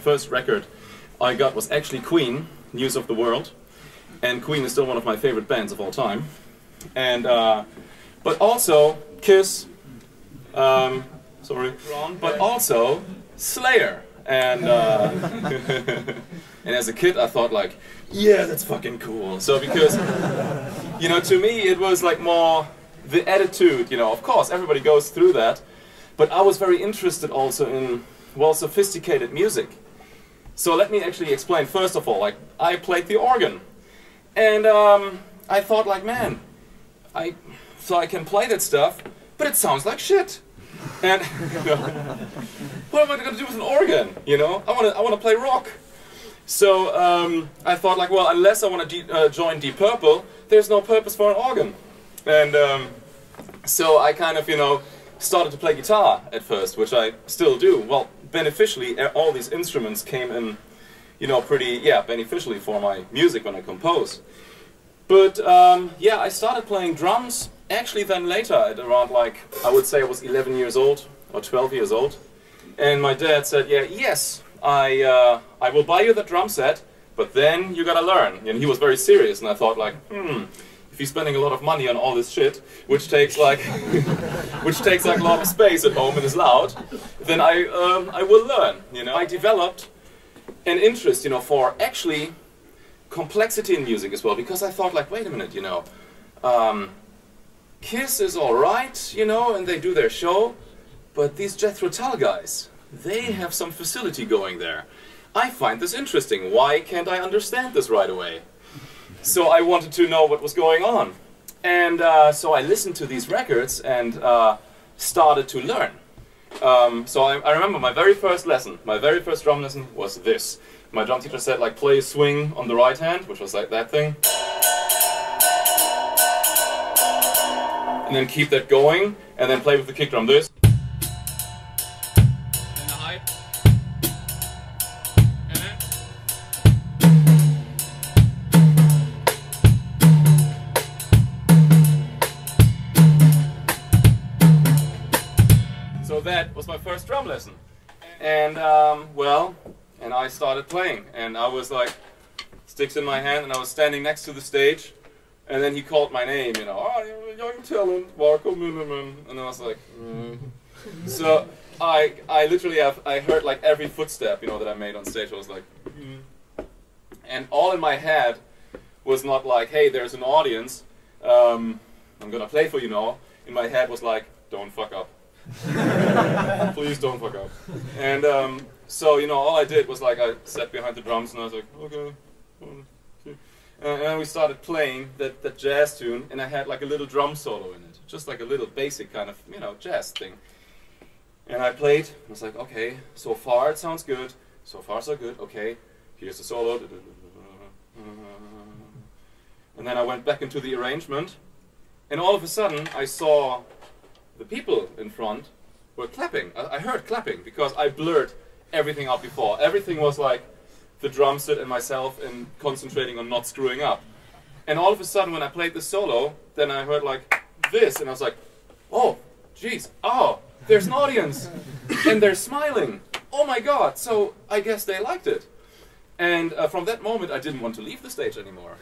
first record I got was actually Queen, News of the World. And Queen is still one of my favorite bands of all time. And, but also Kiss, sorry, but also Slayer. And, and as a kid I thought like, yeah, that's fucking cool. So because, you know, to me it was like more the attitude, you know, of course everybody goes through that. But I was very interested also in, well, sophisticated music. So let me actually explain. First of all, like, I played the organ. And I thought like, man, so I can play that stuff, but it sounds like shit. And you know, what am I going to do with an organ? You know, I want to play rock. So I thought like, well, unless I want to join Deep Purple, there's no purpose for an organ. And so I kind of, you know, started to play guitar at first, which I still do. Well, beneficially, all these instruments came in, you know, pretty, yeah, beneficially for my music when I compose. But yeah, I started playing drums actually then later at around like, I would say I was 11 years old or 12 years old. And my dad said, yeah, yes, I will buy you the drum set, but then you gotta learn. And he was very serious, and I thought like, if he's spending a lot of money on all this shit, which takes like, which takes like a lot of space at home and is loud, then I will learn. You know, I developed an interest, you know, for actually complexity in music as well, because I thought like, wait a minute, you know, Kiss is all right, you know, and they do their show, but these Jethro Tull guys, they have some facility going there. I find this interesting. Why can't I understand this right away? So I wanted to know what was going on. And so I listened to these records and started to learn. So I remember my very first lesson, my very first drum lesson was this. My drum teacher said like, play a swing on the right hand, which was like that thing. And then keep that going, and then play with the kick drum this. So that was my first drum lesson. And well, and I started playing, and I was like, sticks in my hand, and I was standing next to the stage, and then he called my name, you know, oh, you're a young talent, Marco Minnemann, and I was like, So I literally I heard like every footstep, you know, that I made on stage. I was like, and all in my head was not like, hey, there's an audience, I'm gonna play for you now. In my head was like, don't fuck up. Please don't fuck up. And so, you know, all I did was like, I sat behind the drums and I was like, okay, 1, 2. And then we started playing that jazz tune, and I had like a little drum solo in it. Just like a little basic kind of, you know, jazz thing. And I played, and I was like, okay, so far it sounds good. So far so good, okay, here's the solo. And then I went back into the arrangement, and all of a sudden I saw the people in front were clapping. I heard clapping because I blurred everything out before. Everything was like the drum set and myself and concentrating on not screwing up. And all of a sudden when I played the solo, then I heard like this, and I was like, oh, jeez, oh, there's an audience, and they're smiling. Oh my god, so I guess they liked it. And from that moment I didn't want to leave the stage anymore.